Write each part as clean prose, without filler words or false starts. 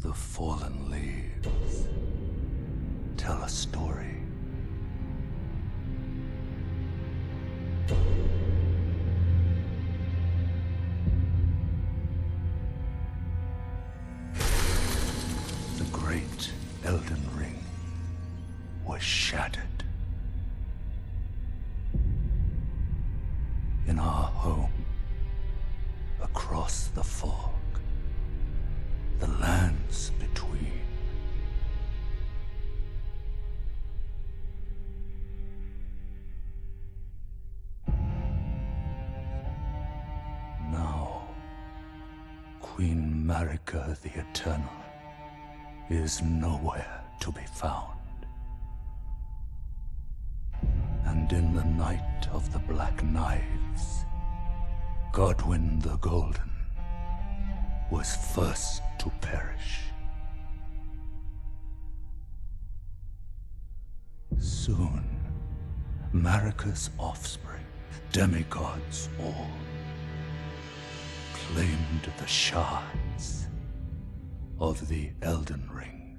The fallen leaves tell a story. The great Elden Ring was shattered. In our home, across the fog, the lands between. Now, Queen Marika the Eternal is nowhere to be found. And in the night of the Black Knives, Godwyn the Golden was first to perish. Soon, Marika's offspring, demigods all, claimed the shards of the Elden Ring.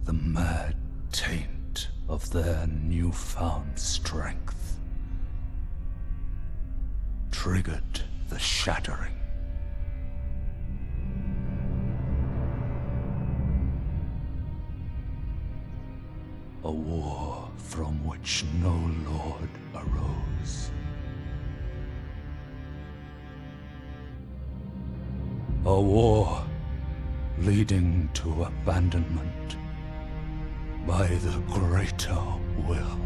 The mad taint of their newfound strength triggered the shattering. A war from which no lord arose. A war leading to abandonment by the greater will.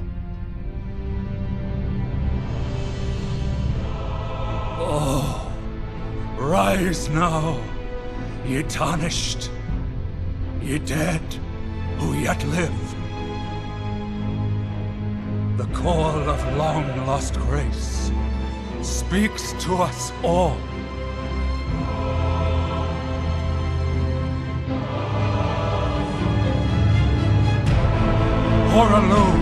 Oh, rise now, ye tarnished, ye dead who yet live. The call of long-lost grace speaks to us all. Hoarah,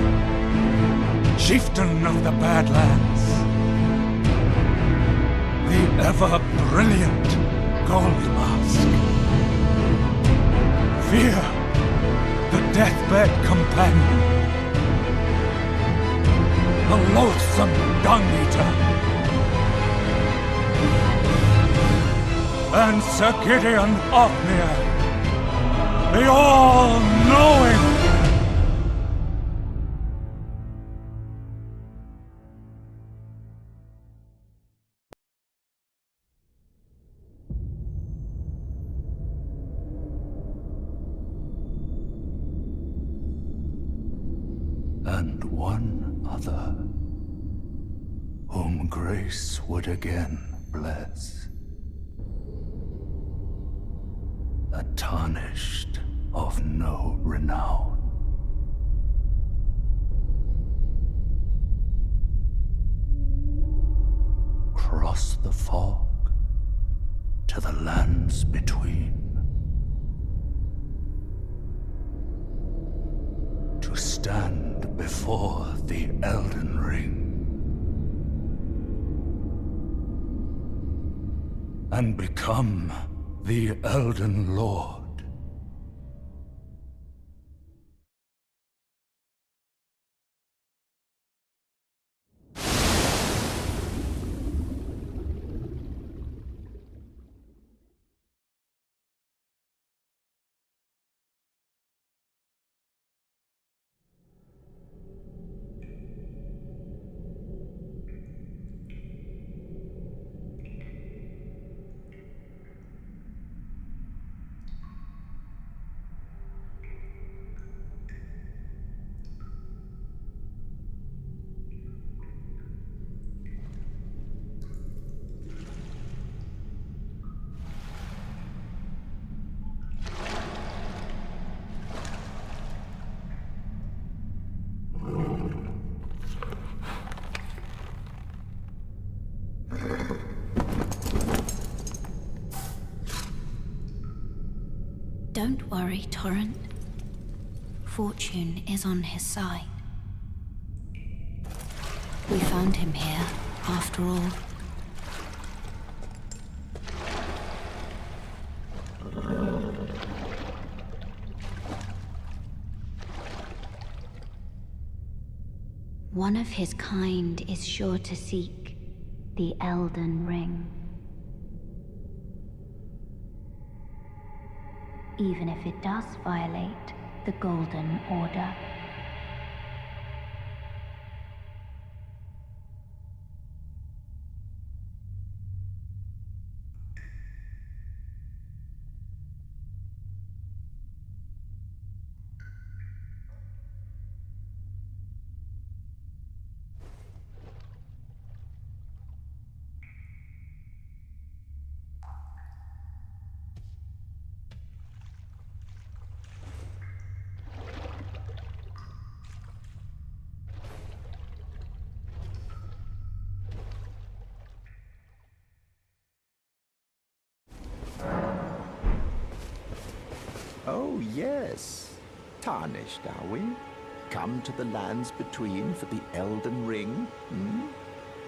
chieftain of the Badlands, the ever-brilliant Gold Mask. Fear, the deathbed companion, the loathsome dung-eater, and Sir Gideon Ofnir, the all-knowing. And one other, whom grace would again bless. A tarnished of no renown. Cross the fog to the lands between. To stand before the Elden Ring and become the Elden Lord. Don't worry, Torrent. Fortune is on his side. We found him here, after all. One of his kind is sure to seek the Elden Ring. Even if it does violate the Golden Order. Oh, yes. Tarnished, are we? Come to the lands between for the Elden Ring?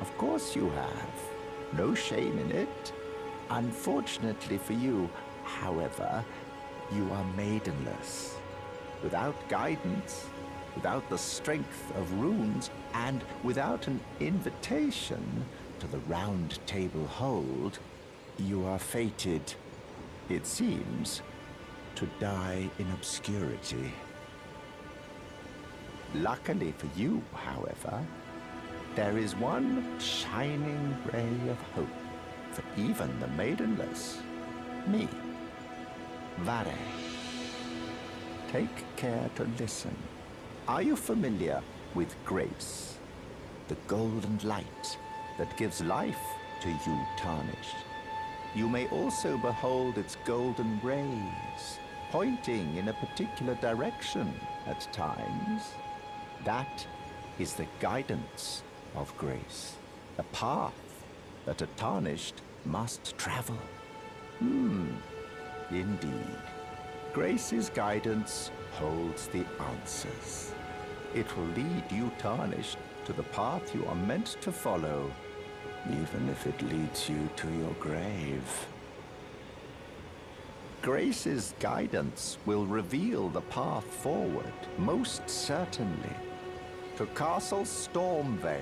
Of course you have. No shame in it. Unfortunately for you, however, you are maidenless. Without guidance, without the strength of runes, and without an invitation to the Round Table Hold, you are fated, it seems, to die in obscurity. Luckily for you, however, there is one shining ray of hope for even the maidenless. Me, Vare. Take care to listen. Are you familiar with grace? The golden light that gives life to you tarnished. You may also behold its golden rays, pointing in a particular direction at times. That is the guidance of grace, a path that a tarnished must travel. Indeed. Grace's guidance holds the answers. It will lead you tarnished to the path you are meant to follow, even if it leads you to your grave. Grace's guidance will reveal the path forward, most certainly, to Castle Stormvale,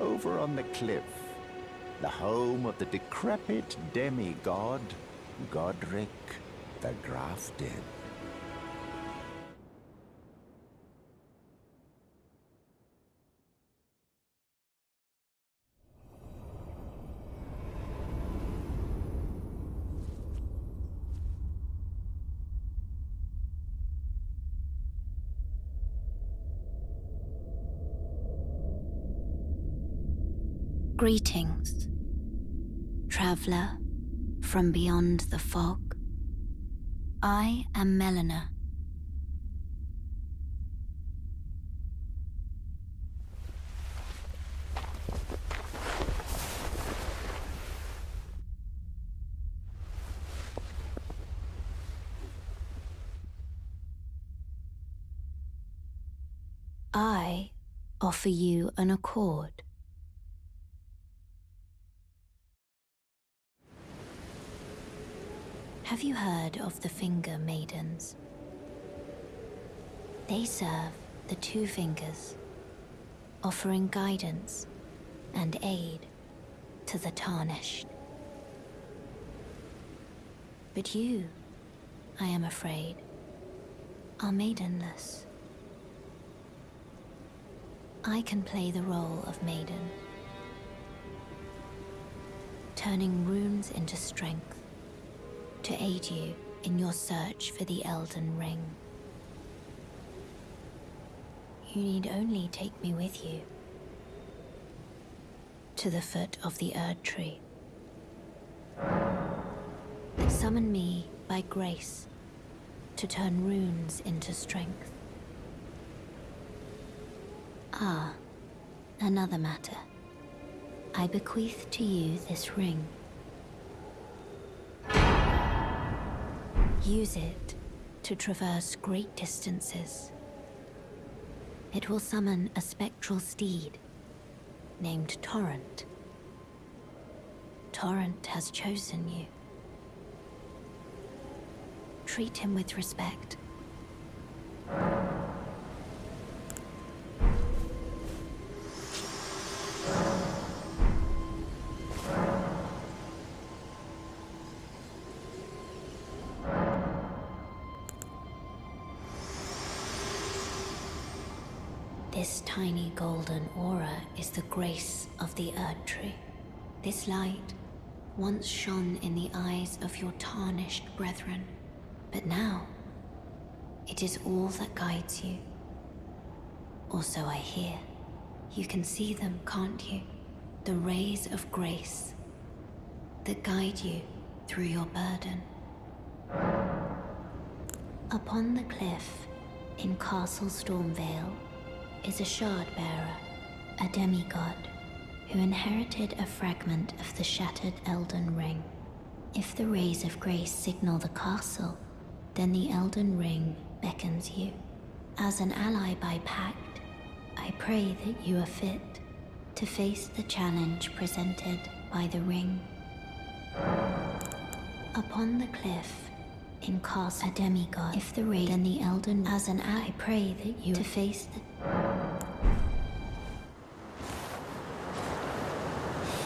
over on the cliff, the home of the decrepit demigod, Godric the Grafted. Greetings, traveler from beyond the fog. I am Melina. I offer you an accord. Have you heard of the Finger Maidens? They serve the Two Fingers, offering guidance and aid to the tarnished. But you, I am afraid, are maidenless. I can play the role of maiden, turning runes into strength to aid you in your search for the Elden Ring. You need only take me with you to the foot of the Erd Tree. Summon me by grace to turn runes into strength. Ah, another matter. I bequeath to you this ring. Use it to traverse great distances. It will summon a spectral steed named Torrent. Torrent has chosen you. Treat him with respect. This tiny golden aura is the grace of the Erd Tree. This light once shone in the eyes of your tarnished brethren, but now it is all that guides you. Or so I hear. You can see them, can't you? The rays of grace that guide you through your burden. Upon the cliff in Castle Stormvale is a Shardbearer, a demigod, who inherited a fragment of the shattered Elden Ring. If the rays of grace signal the castle, then the Elden Ring beckons you. As an ally by pact, I pray that you are fit to face the challenge presented by the ring. Upon the cliff in Castle, a demigod, if the ray, then the Elden, as an ally, I pray that you to face the...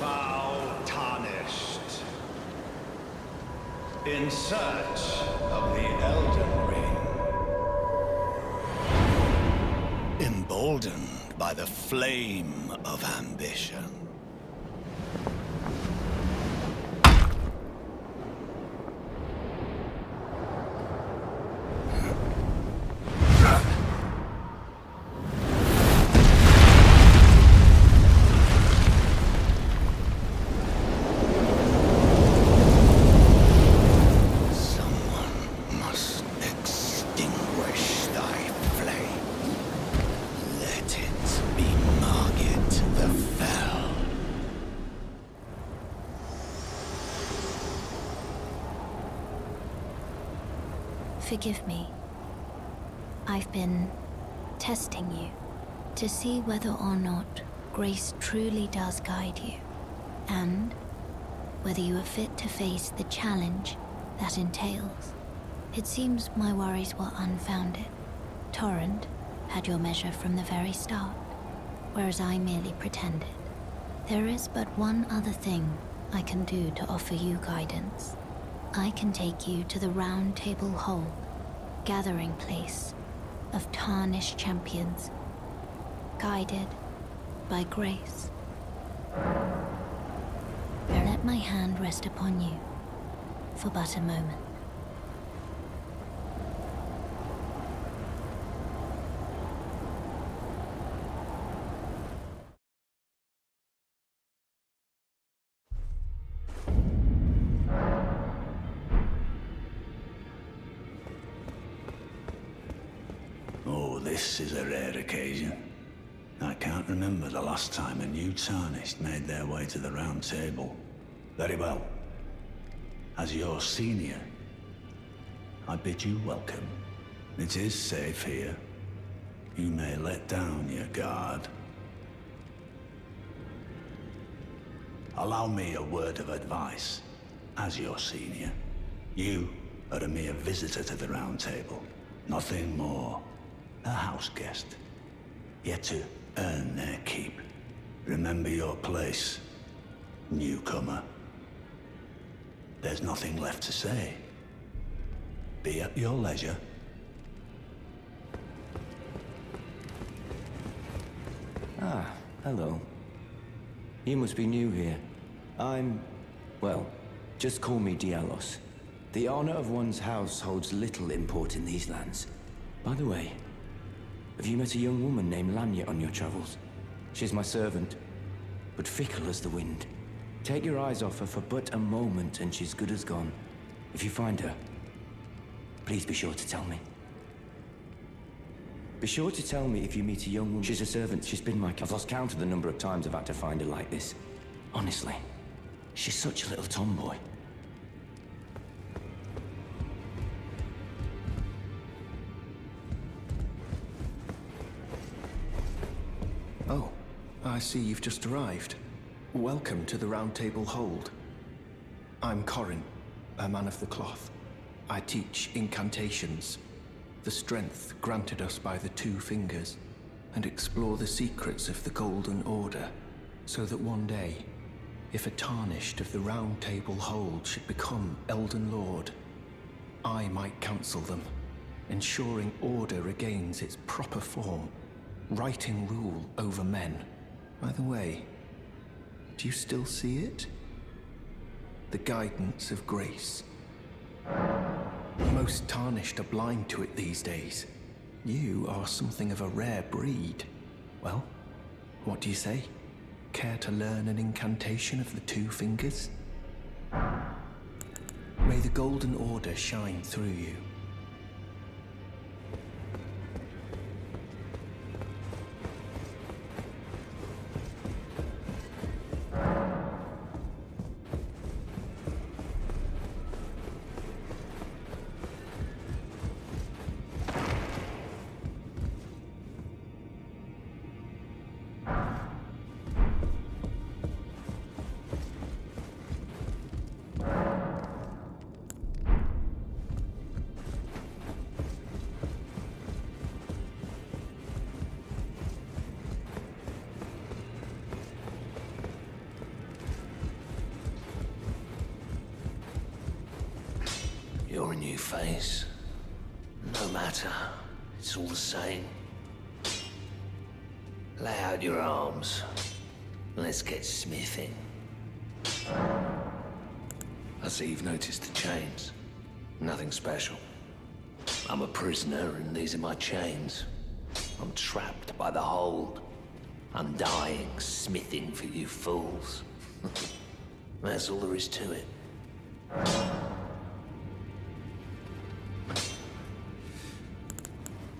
Foul tarnished. In search of the Elden Ring. Emboldened by the flame of ambition. Forgive me. I've been testing you to see whether or not grace truly does guide you, and whether you are fit to face the challenge that entails. It seems my worries were unfounded. Torrent had your measure from the very start, whereas I merely pretended. There is but one other thing I can do to offer you guidance. I can take you to the Round Table Hold, gathering place of tarnished champions, guided by grace. Let my hand rest upon you for but a moment. Oh, this is a rare occasion. I can't remember the last time a new Tarnished made their way to the Round Table. Very well. As your senior, I bid you welcome. It is safe here. You may let down your guard. Allow me a word of advice. As your senior, you are a mere visitor to the Round Table. Nothing more. A house guest. Yet to earn their keep. Remember your place, newcomer. There's nothing left to say. Be at your leisure. Ah, hello. You must be new here. Well, just call me Dialos. The honor of one's house holds little import in these lands. By the way, have you met a young woman named Lanya on your travels? She's my servant, but fickle as the wind. Take your eyes off her for but a moment and she's good as gone. If you find her, please be sure to tell me. Be sure to tell me if you meet a young woman. She's a servant, she's been I've lost count of the number of times I've had to find her like this. Honestly, she's such a little tomboy. Oh, I see you've just arrived. Welcome to the Round Table Hold. I'm Corrin, a man of the cloth. I teach incantations, the strength granted us by the Two Fingers, and explore the secrets of the Golden Order, so that one day, if a Tarnished of the Round Table Hold should become Elden Lord, I might counsel them, ensuring order regains its proper form writing rule over men. By the way, do you still see it? The guidance of grace. Most tarnished are blind to it these days. You are something of a rare breed. Well, what do you say? Care to learn an incantation of the two fingers? May the Golden Order shine through you. You're a new face. No matter, it's all the same. Lay out your arms. Let's get smithing. I see you've noticed the chains. Nothing special. I'm a prisoner and these are my chains. I'm trapped by the hold. I'm dying, smithing for you fools. That's all there is to it.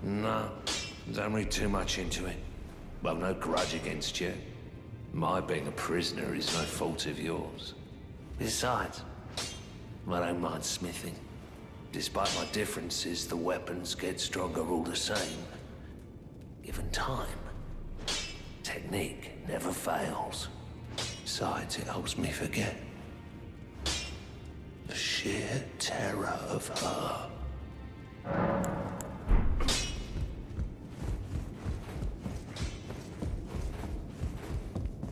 No, don't read too much into it. Well, no grudge against you. My being a prisoner is no fault of yours. Besides, I don't mind smithing. Despite my differences, the weapons get stronger all the same. Given time, technique never fails. Besides, it helps me forget the sheer terror of her.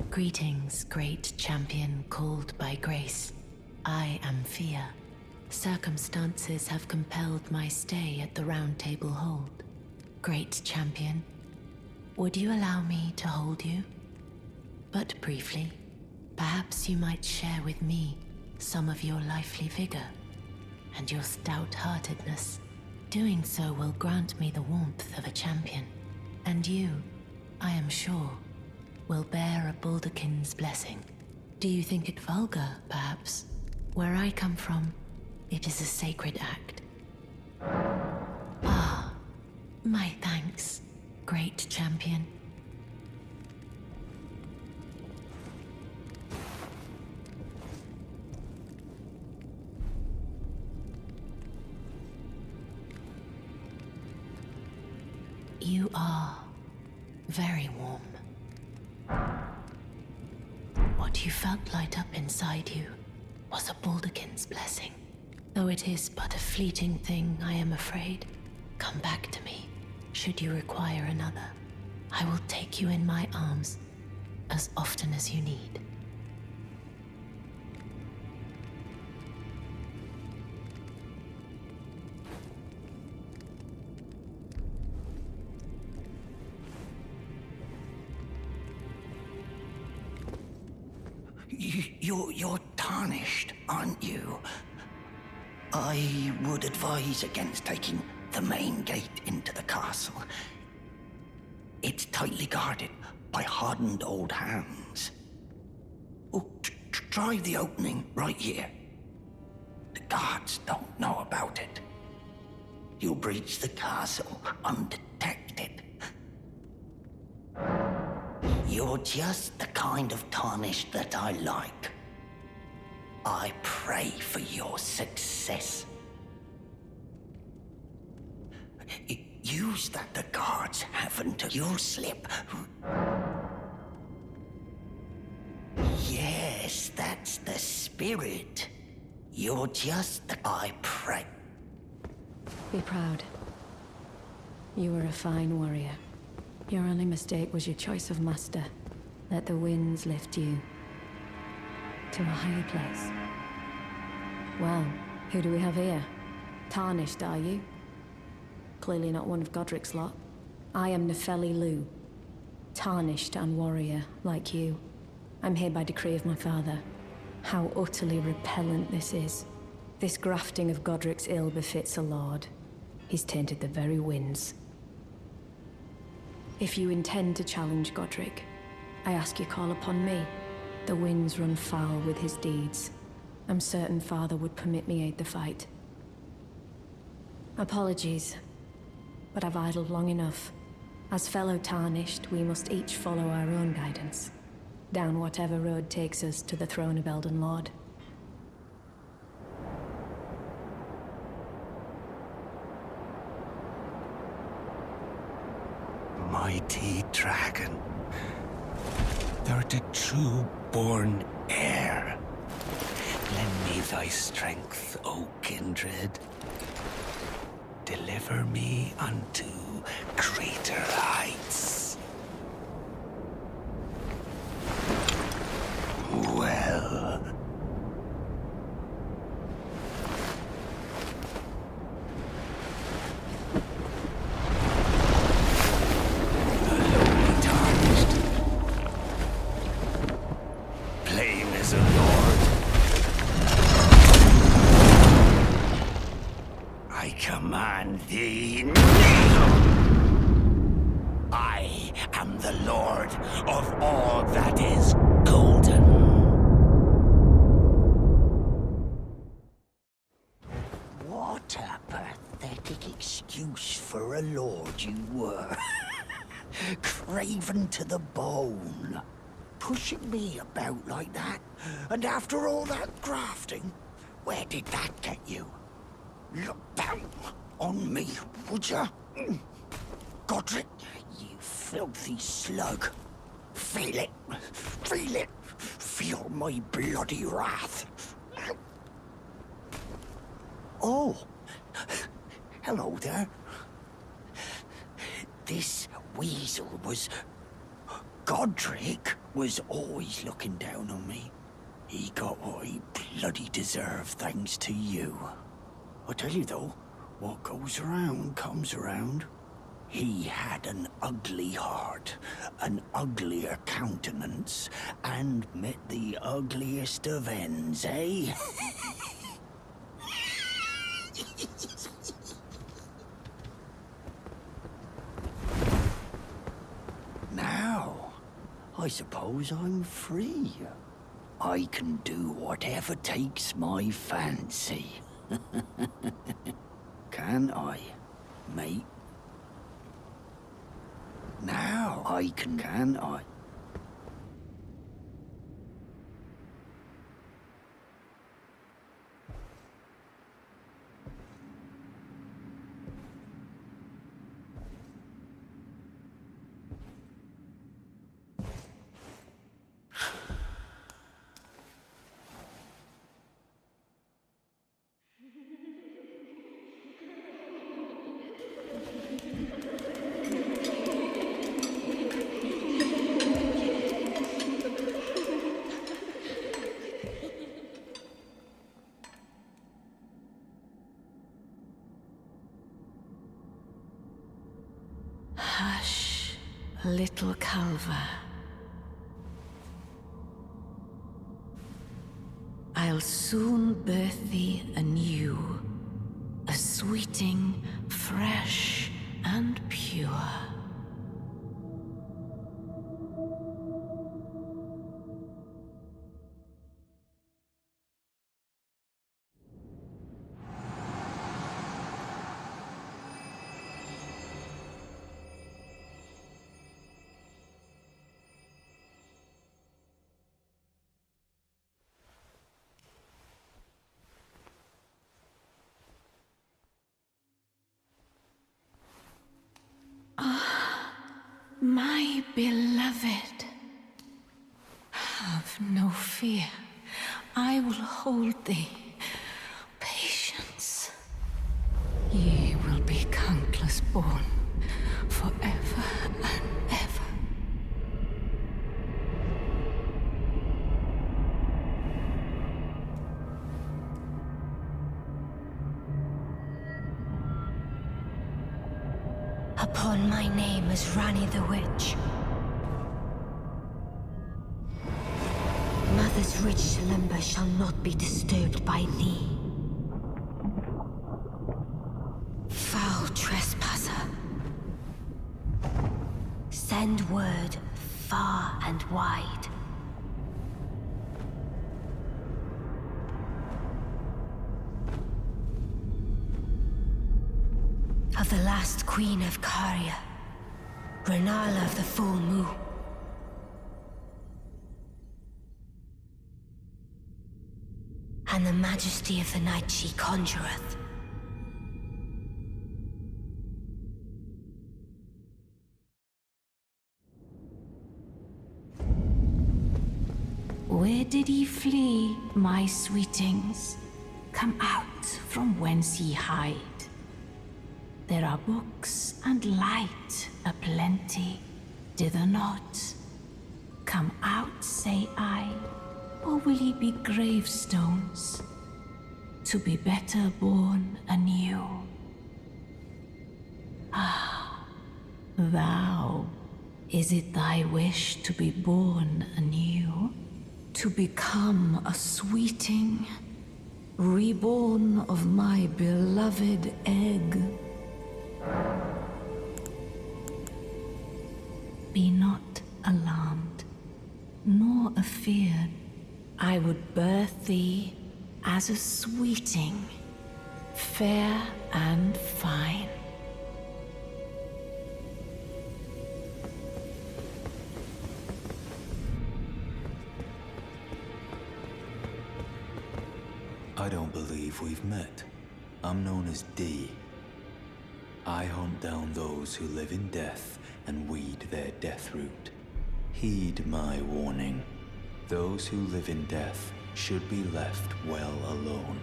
Greetings, great champion called by grace. I am Fia. Circumstances have compelled my stay at the Round Table Hold. Great champion, would you allow me to hold you? But briefly, perhaps you might share with me some of your lively vigor and your stout-heartedness. Doing so will grant me the warmth of a champion, and you, I am sure, will bear a Balderkin's blessing. Do you think it vulgar, perhaps? Where I come from, it is a sacred act. Ah, my thanks, great champion. You are very warm. What you felt light up inside you was a Balderkin's blessing. Though it is but a fleeting thing, I am afraid. Come back to me, should you require another. I will take you in my arms as often as you need. You're tarnished, aren't you? I would advise against taking the main gate into the castle. It's tightly guarded by hardened old hands. Oh, try the opening right here. The guards don't know about it. You'll breach the castle undetected. You're just the kind of tarnished that I like. I pray for your success. Use that the guards haven't. You'll slip. Yes, that's the spirit. You're just the... I pray. Be proud. You were a fine warrior. Your only mistake was your choice of master. Let the winds lift you to a higher place. Well, who do we have here? Tarnished, are you? Clearly not one of Godric's lot. I am Nefeli Loux, Tarnished and warrior, like you. I'm here by decree of my father. How utterly repellent this is. This grafting of Godric's ill befits a lord. He's tainted the very winds. If you intend to challenge Godric, I ask you call upon me. The winds run foul with his deeds. I'm certain father would permit me aid the fight. Apologies, but I've idled long enough. As fellow Tarnished, we must each follow our own guidance, down whatever road takes us to the throne of Elden Lord. Mighty dragon, thou'rt a true-born heir. Lend me thy strength, O kindred. Deliver me unto greater heights. Well. The lowly tarnished. Plain as a lord. I command thee, kneel! I am the lord of all that is golden. What a pathetic excuse for a lord you were. Craven to the bone. Pushing me about like that. And after all that grafting, where did that get you? Look down on me, would ya? Godric, you filthy slug. Feel it. Feel it. Feel my bloody wrath. Oh. Hello there. This weasel was... Godric was always looking down on me. He got what he bloody deserved thanks to you. I tell you though, what goes around comes around. He had an ugly heart, an uglier countenance, and met the ugliest of ends, eh? Now, I suppose I'm free. I can do whatever takes my fancy. Can I, mate? Now I can I? Hush, little Calva. I'll soon birth thee anew, a sweeting, fresh and pure. My beloved, have no fear. I will hold thee. Patience. Ye will be countless born, forever and ever. Upon my name as Ranni the Witch, mother's rich slumber shall not be disturbed by thee. Foul trespasser. Send word far and wide. Of the last queen of Caria, Renala of the full moon. And the majesty of the night she conjureth. Where did ye flee, my sweetings? Come out from whence ye hide. There are books and light aplenty, dither not. Come out, say I, or will ye be gravestones, to be better born anew? Ah, thou, is it thy wish to be born anew? To become a sweeting, reborn of my beloved egg? Be not alarmed, nor afeard. I would birth thee as a sweeting, fair and fine. I don't believe we've met. I'm known as D. I hunt down those who live in death and weed their death root. Heed my warning. Those who live in death should be left well alone.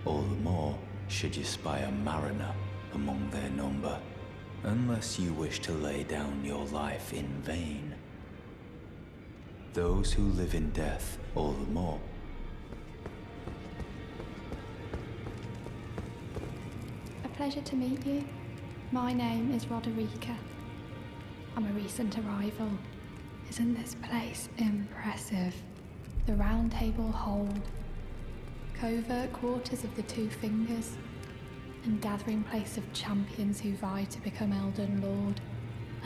All the more should you spy a mariner among their number, unless you wish to lay down your life in vain. Those who live in death all the more. A pleasure to meet you. My name is Roderica. I'm a recent arrival. Isn't this place impressive? The Round Table Hold, covert quarters of the Two Fingers, and gathering place of champions who vie to become Elden Lord.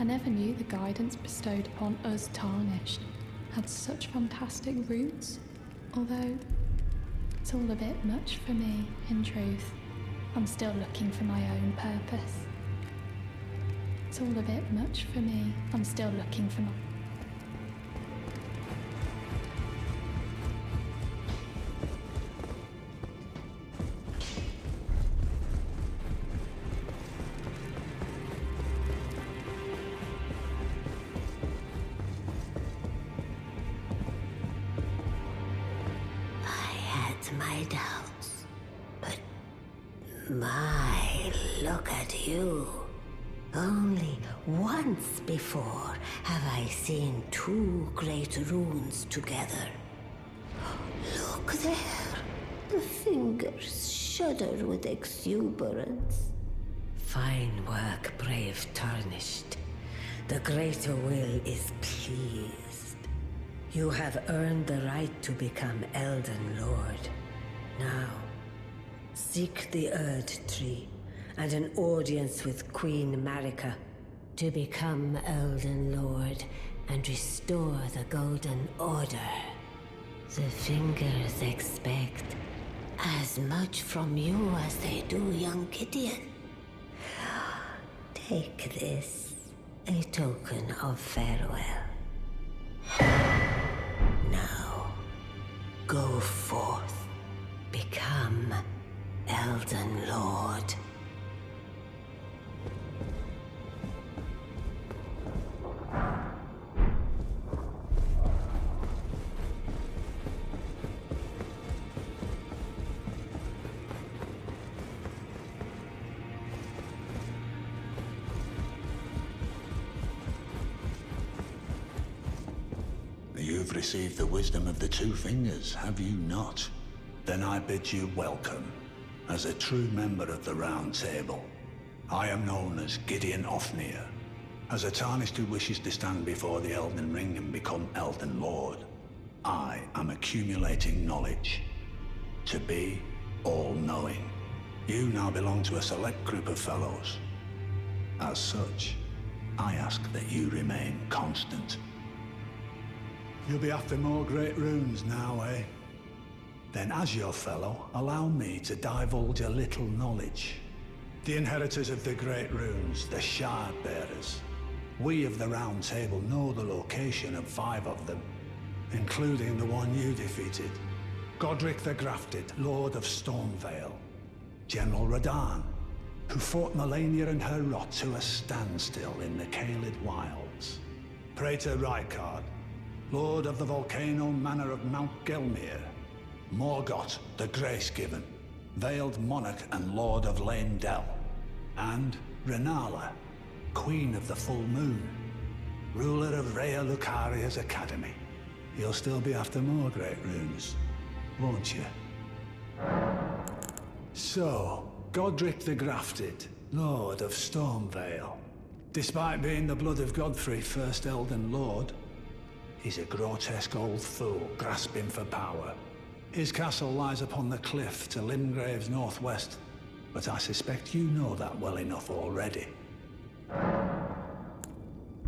I never knew the guidance bestowed upon us Tarnished had such fantastic roots, although it's all a bit much for me, in truth. I'm still looking for my own purpose. It's all a bit much for me. I'm still looking for my... My doubts, but look at you. Only once before have I seen two great runes together. Look there. The fingers shudder with exuberance. Fine work, brave Tarnished. The Greater Will is pleased. You have earned the right to become Elden Lord. Now, seek the Erd Tree and an audience with Queen Marika to become Elden Lord and restore the Golden Order. The Fingers expect as much from you as they do young Gideon. Take this, a token of farewell. Now, go forth. Become Elden Lord. You've received the wisdom of the Two Fingers, have you not? Then I bid you welcome, as a true member of the Round Table. I am known as Gideon Ofnir, as a Tarnished who wishes to stand before the Elden Ring and become Elden Lord. I am accumulating knowledge. To be all-knowing. You now belong to a select group of fellows. As such, I ask that you remain constant. You'll be after more great runes now, eh? Then as your fellow, allow me to divulge a little knowledge. The inheritors of the great runes, the Shard Bearers. We of the Round Table know the location of 5 of them, including the one you defeated. Godric the Grafted, Lord of Stormvale. General Radahn, who fought Melania and her rot to a standstill in the Caelid Wilds. Praetor Rykard, Lord of the Volcano Manor of Mount Gelmir. Morgott the Grace-Given, Veiled Monarch and Lord of Leyndell. And Renala, Queen of the Full Moon, ruler of Rhea Lucaria's Academy. You'll still be after more great runes, won't you? So, Godric the Grafted, Lord of Stormvale. Despite being the blood of Godfrey, first Elden Lord, he's a grotesque old fool grasping for power. His castle lies upon the cliff to Limgrave's northwest, but I suspect you know that well enough already.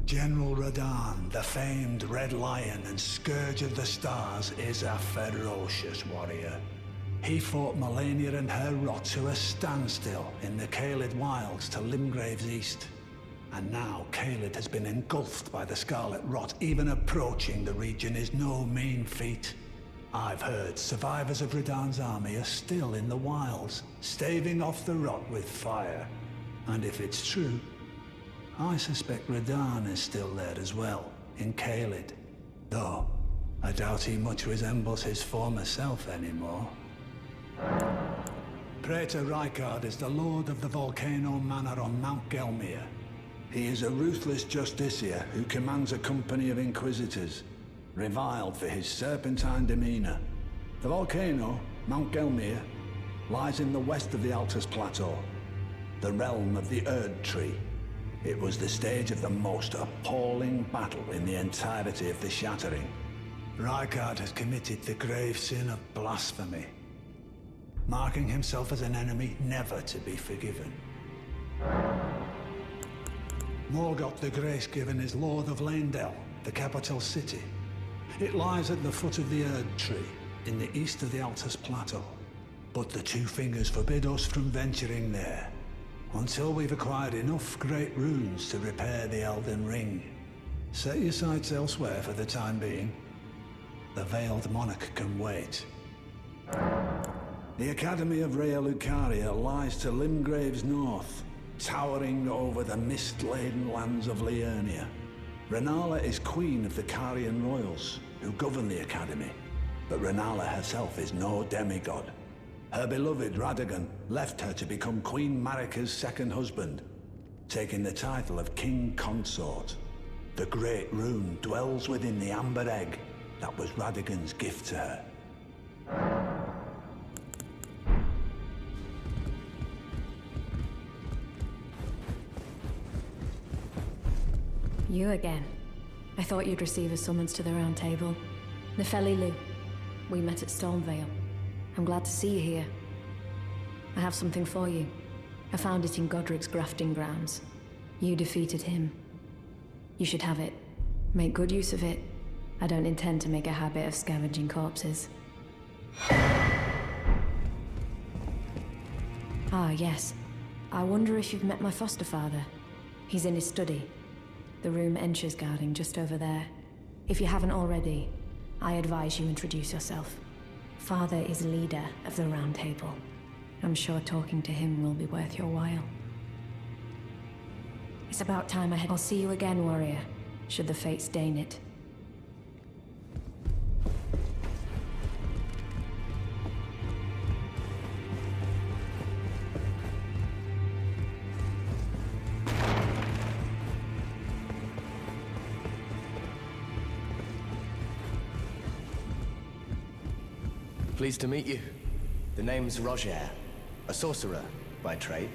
General Radahn, the famed Red Lion and Scourge of the Stars, is a ferocious warrior. He fought Melania and her rot to a standstill in the Caelid Wilds to Limgrave's east. And now Caelid has been engulfed by the Scarlet Rot. Even approaching the region is no mean feat. I've heard survivors of Radahn's army are still in the wilds, staving off the rot with fire. And if it's true, I suspect Radahn is still there as well, in Caelid. Though, I doubt he much resembles his former self anymore. Praetor Rykard is the Lord of the Volcano Manor on Mount Gelmir. He is a ruthless justiciar who commands a company of inquisitors, reviled for his serpentine demeanor. The volcano, Mount Gelmir, lies in the west of the Altus Plateau, the realm of the Erd Tree. It was the stage of the most appalling battle in the entirety of the Shattering. Rykard has committed the grave sin of blasphemy, marking himself as an enemy never to be forgiven. Morgott the Grace-Given is Lord of Leyndell, the capital city. It lies at the foot of the Erd Tree, in the east of the Altus Plateau. But the Two Fingers forbid us from venturing there, until we've acquired enough great runes to repair the Elden Ring. Set your sights elsewhere for the time being. The Veiled Monarch can wait. The Academy of Rhea Lucaria lies to Limgrave's north, towering over the mist-laden lands of Liurnia. Renala is queen of the Carian royals, who govern the Academy. But Renala herself is no demigod. Her beloved Radagon left her to become Queen Marika's second husband, taking the title of King Consort. The Great Rune dwells within the Amber Egg that was Radagon's gift to her. You again. I thought you'd receive a summons to the Round Table. Nefeli Lu. We met at Stormvale. I'm glad to see you here. I have something for you. I found it in Godric's grafting grounds. You defeated him. You should have it. Make good use of it. I don't intend to make a habit of scavenging corpses. Ah, yes. I wonder if you've met my foster father. He's in his study. The room Ensha's guarding just over there. If you haven't already, I advise you introduce yourself. Father is leader of the Round Table. I'm sure talking to him will be worth your while. It's about time I head. I'll see you again, warrior, should the fates deign it. Pleased to meet you. The name's Roger, a sorcerer by trade,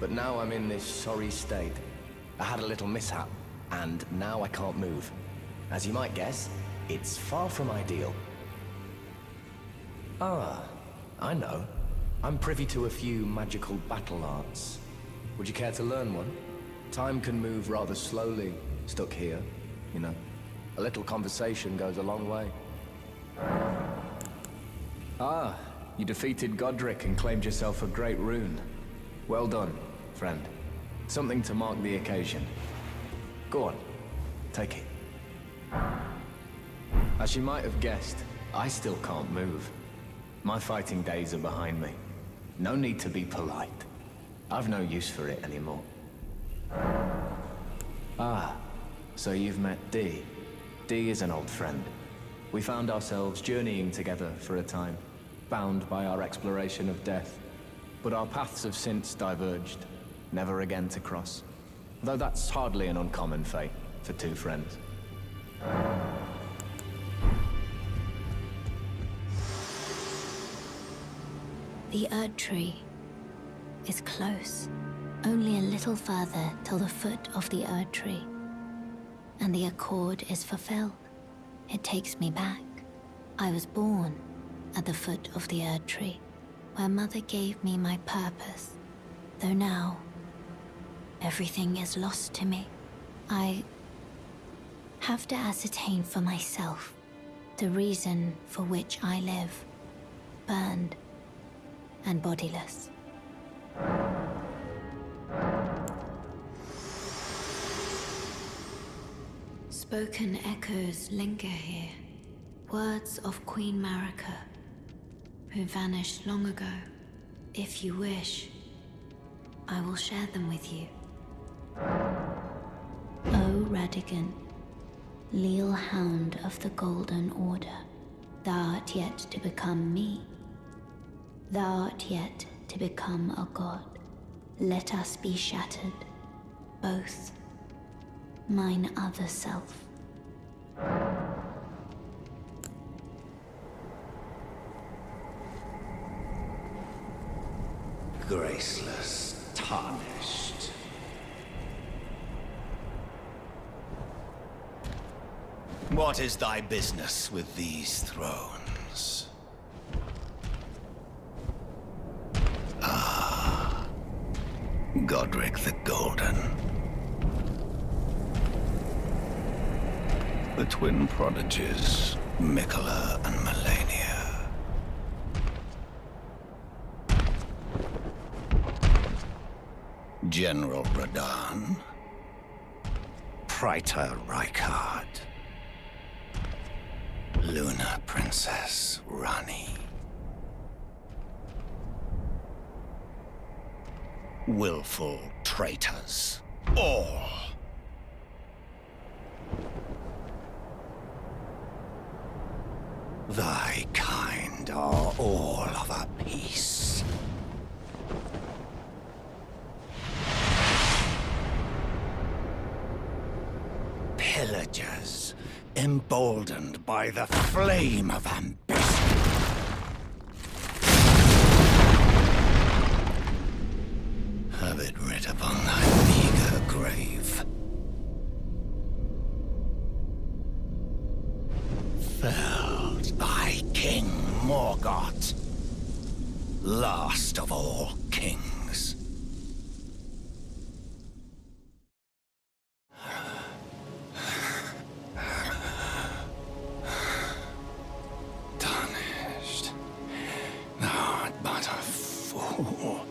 but now I'm in this sorry state. I had a little mishap, and now I can't move. As you might guess, it's far from ideal. Ah, I know. I'm privy to a few magical battle arts. Would you care to learn one? Time can move rather slowly, stuck here, you know. A little conversation goes a long way. Ah, you defeated Godric and claimed yourself a great rune. Well done, friend. Something to mark the occasion. Go on, take it. As you might have guessed, I still can't move. My fighting days are behind me. No need to be polite. I've no use for it anymore. Ah, so you've met Dee. Dee is an old friend. We found ourselves journeying together for a time, bound by our exploration of death. But our paths have since diverged, never again to cross. Though that's hardly an uncommon fate for two friends. The Erd Tree is close. Only a little further till the foot of the Erd Tree. And the accord is fulfilled. It takes me back. I was born at the foot of the Erd Tree, where Mother gave me my purpose. Though now, everything is lost to me. I have to ascertain for myself the reason for which I live, burned and bodiless. Spoken echoes linger here, words of Queen Marika, who vanished long ago. If you wish, I will share them with you. O Radigan, leal hound of the Golden Order, thou art yet to become me. Thou art yet to become a god. Let us be shattered, both. Mine other self. Graceless, tarnished. What is thy business with these thrones? Ah, Godric the Golden. The twin prodigies, Miquella and Malenia. General Radahn. Praetor Rykard. Luna Princess Rani. Willful traitors, all. Thy kind are all of a piece. Pillagers, emboldened by the flame of ambition. Have it writ upon thy meager grave. Felled thy king Morgott, last of all kings. Tarnished, thou art but a fool.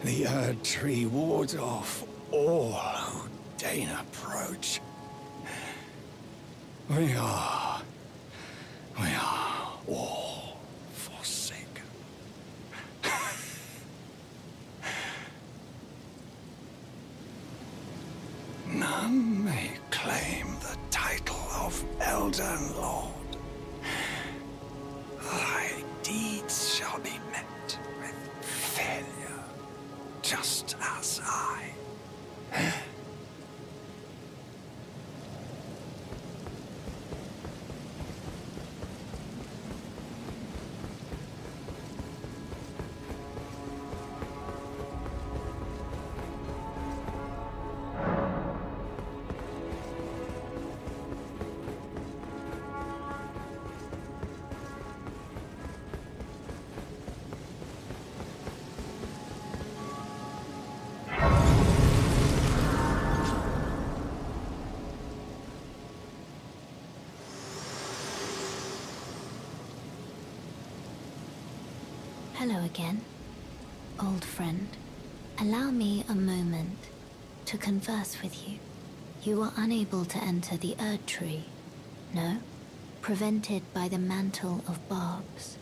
The Erd Tree wards off all who deign approach. We are all forsaken. None may claim the title of Elden Lord. Thy deeds shall be met with failure, just as I. Hello again, old friend. Allow me a moment to converse with you. You were unable to enter the Erd Tree, no? Prevented by the mantle of barbs.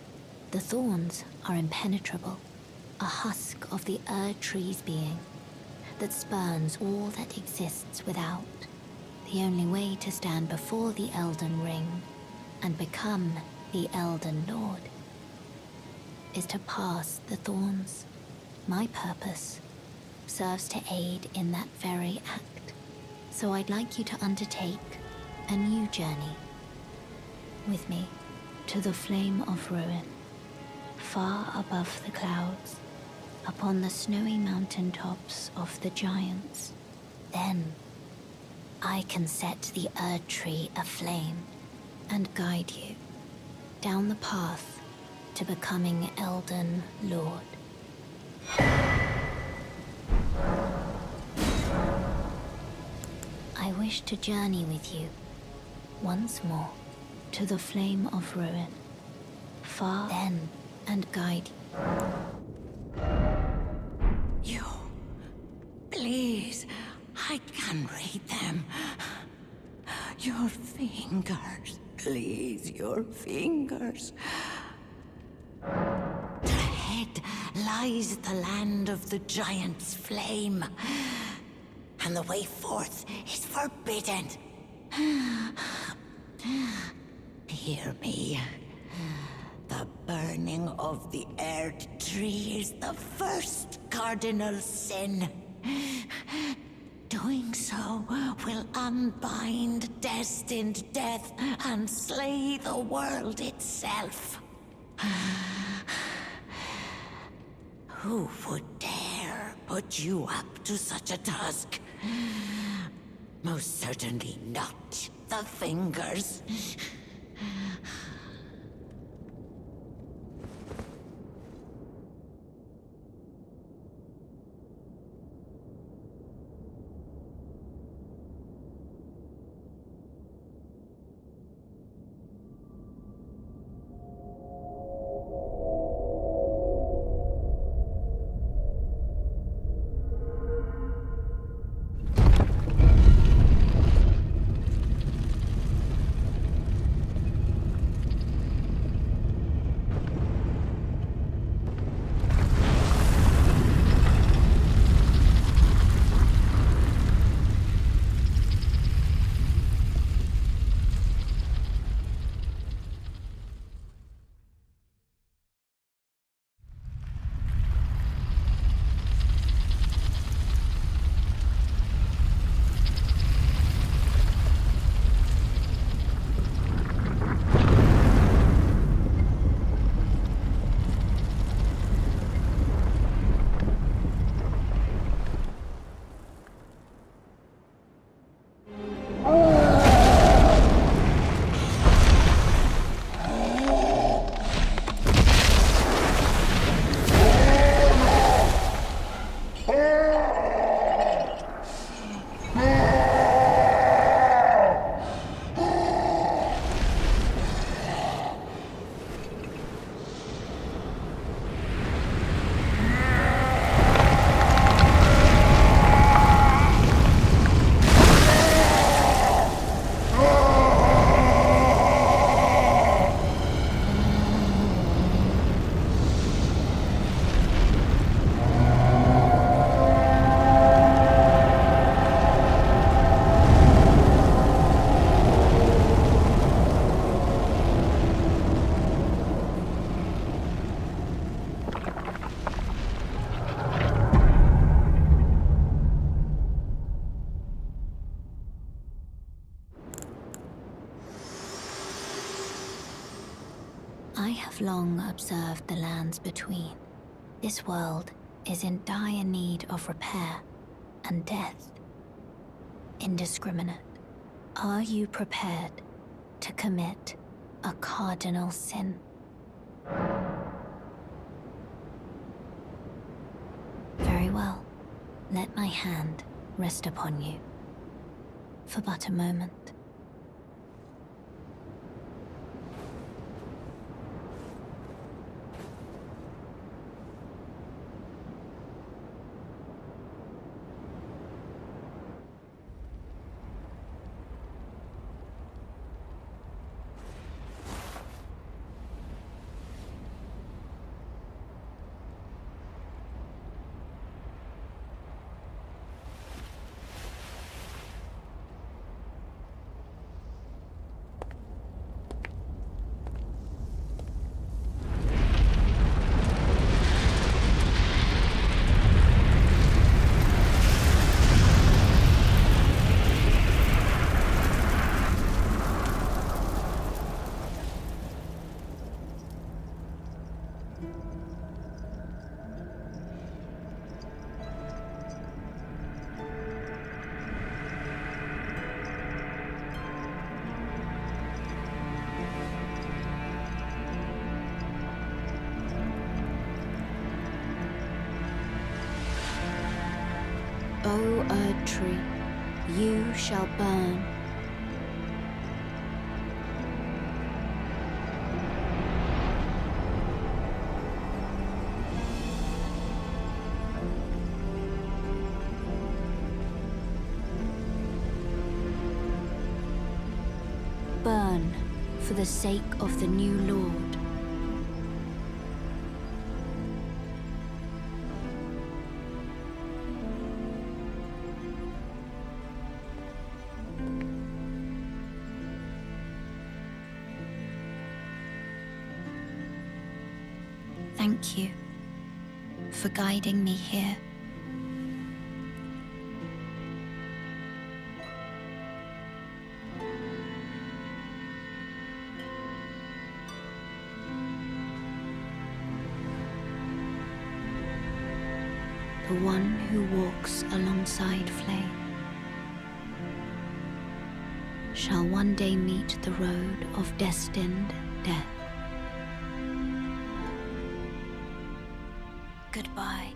The thorns are impenetrable, a husk of the Erd Tree's being that spurns all that exists without. The only way to stand before the Elden Ring and become the Elden Lord is to pass the thorns. My purpose serves to aid in that very act. So I'd like you to undertake a new journey with me to the Flame of Ruin, far above the clouds, upon the snowy mountaintops of the giants. Then I can set the Erd Tree aflame and guide you down the path to becoming Elden Lord. I wish to journey with you once more to the Flame of Ruin, far then, and guide You. Please, I can read them. Your fingers, please, your fingers. Ahead lies the land of the giant's flame, and the way forth is forbidden. Hear me. The burning of the Erd Tree is the first cardinal sin. Doing so will unbind destined death and slay the world itself. Who would dare put you up to such a task? Most certainly not the fingers. I have long observed the lands between. This world is in dire need of repair and death. Indiscriminate. Are you prepared to commit a cardinal sin? Very well. Let my hand rest upon you for but a moment. O Erd Tree, you shall burn. Burn for the sake of the new Lord. Thank you for guiding me here. The one who walks alongside Flame shall one day meet the road of destined death. Goodbye.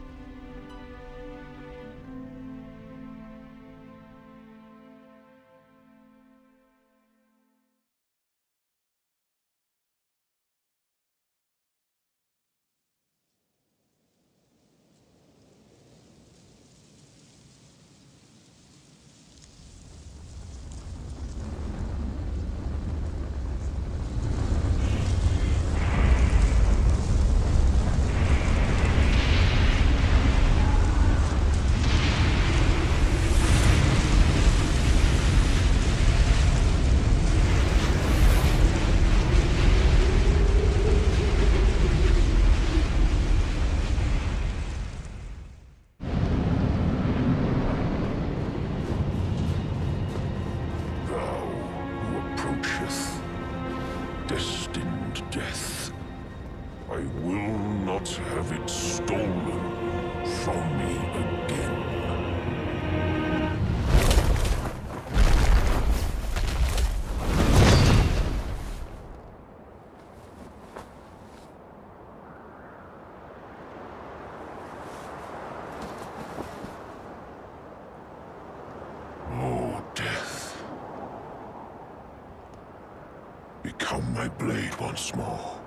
Destined death. I will not have it stolen from me again. Oh, death. Become my blade once more.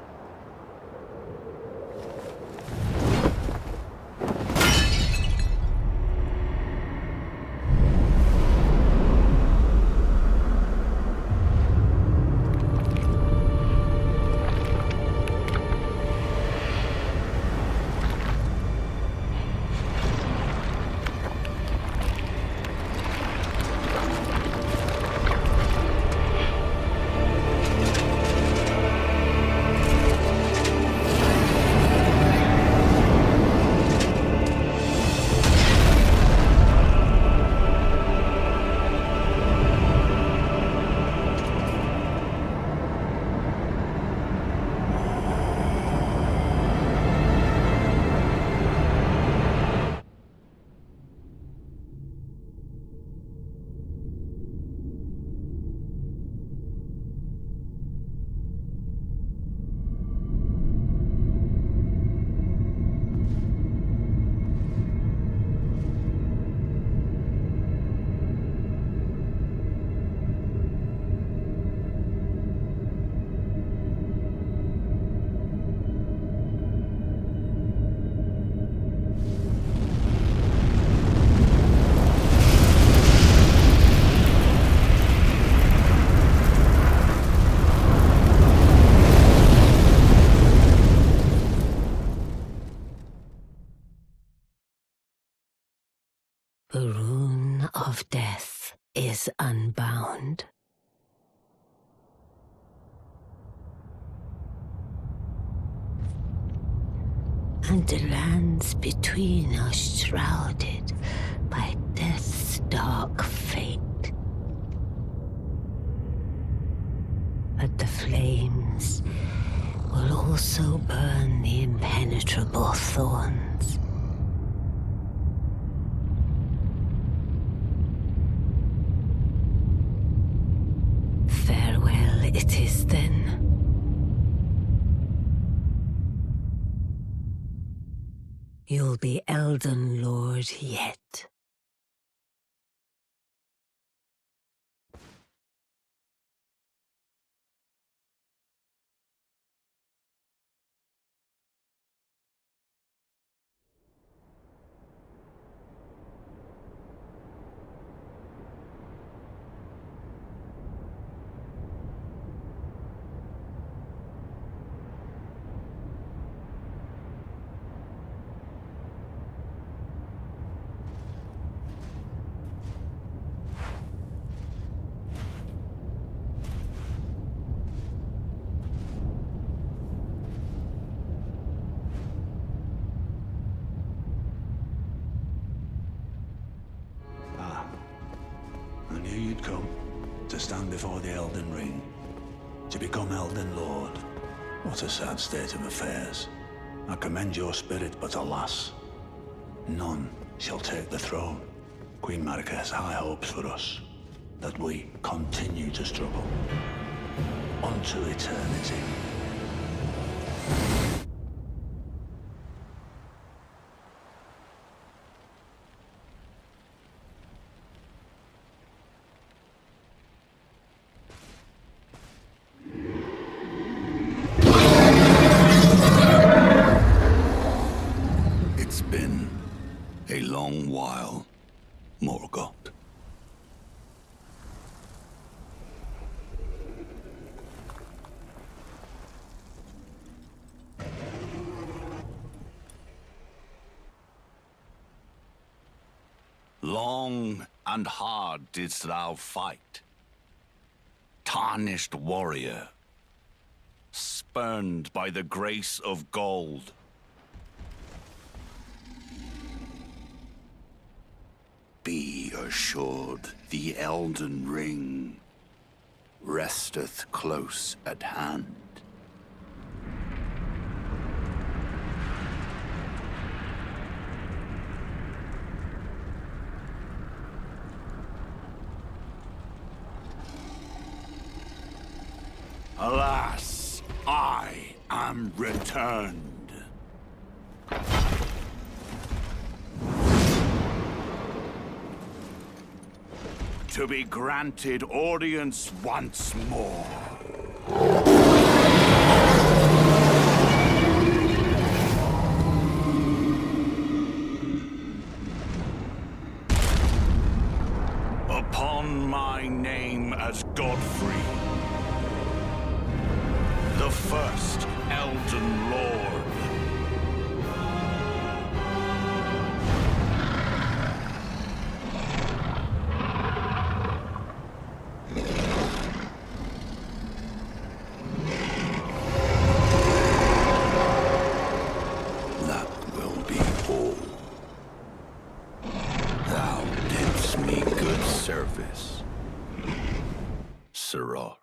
The rune of death is unbound. And the lands between are shrouded by death's dark fate. But the flames will also burn the impenetrable thorns. Farewell it is then. You'll be Elden Lord yet. you'd come to stand before the Elden Ring, to become Elden Lord. What a sad state of affairs. I commend your spirit, but alas, none shall take the throne. Queen Marika has high hopes for us, that we continue to struggle unto eternity. It's been a long while, Morgoth. Long and hard didst thou fight, tarnished warrior, spurned by the grace of gold. Be assured, the Elden Ring resteth close at hand. Alas, I am returned. To be granted audience once more. Upon my name as Godfrey, the first Elden Lord. That will be all. Thou didst me good service, Siraj.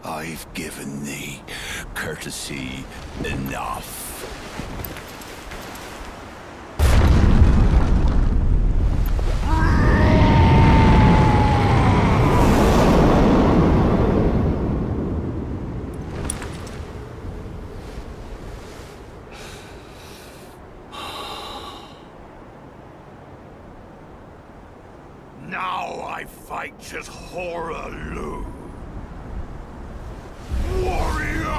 I've given thee courtesy enough. Now I fight as Hoarah-Loux. Warrior!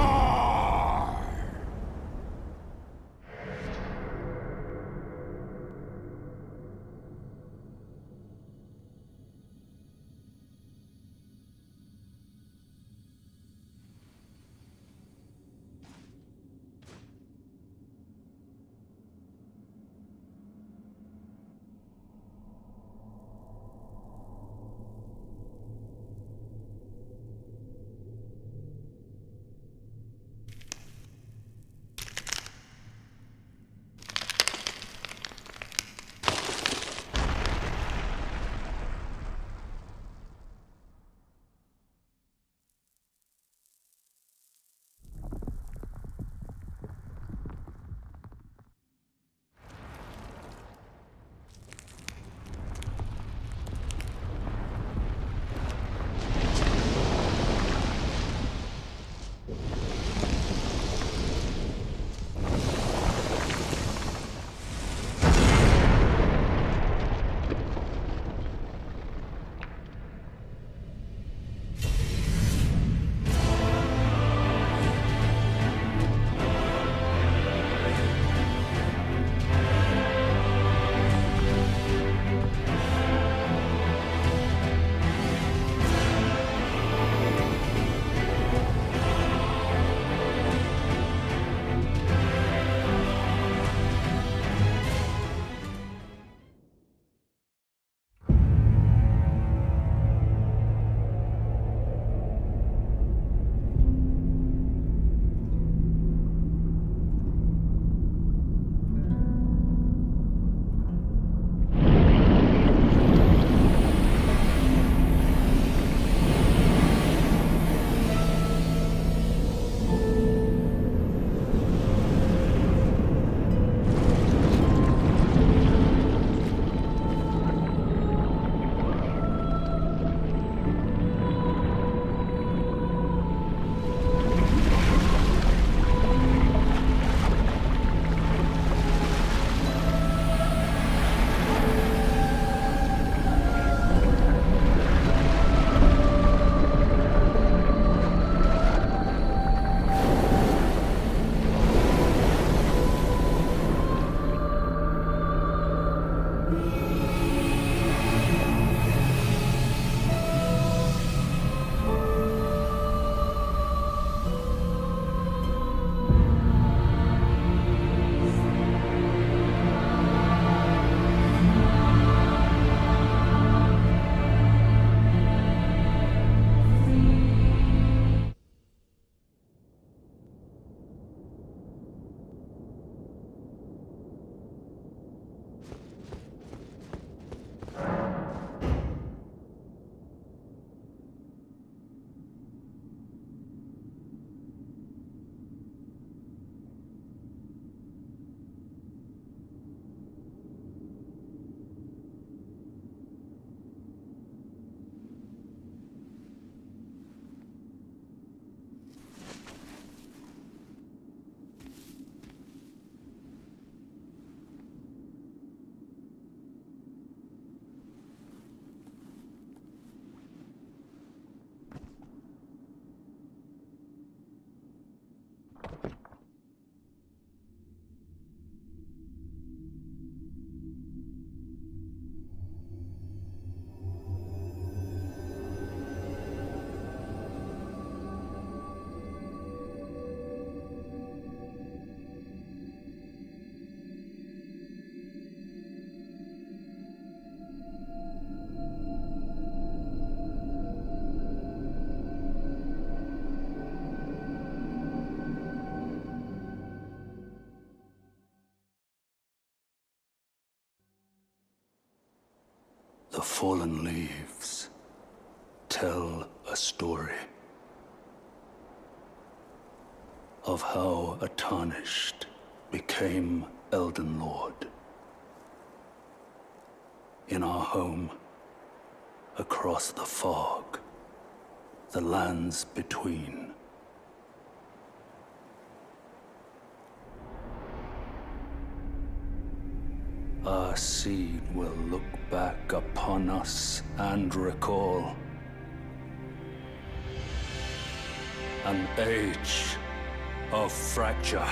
The fallen leaves tell a story of how a Tarnished became Elden Lord. In our home, across the fog, the lands between. Our seed will look back upon us and recall an age of fracture.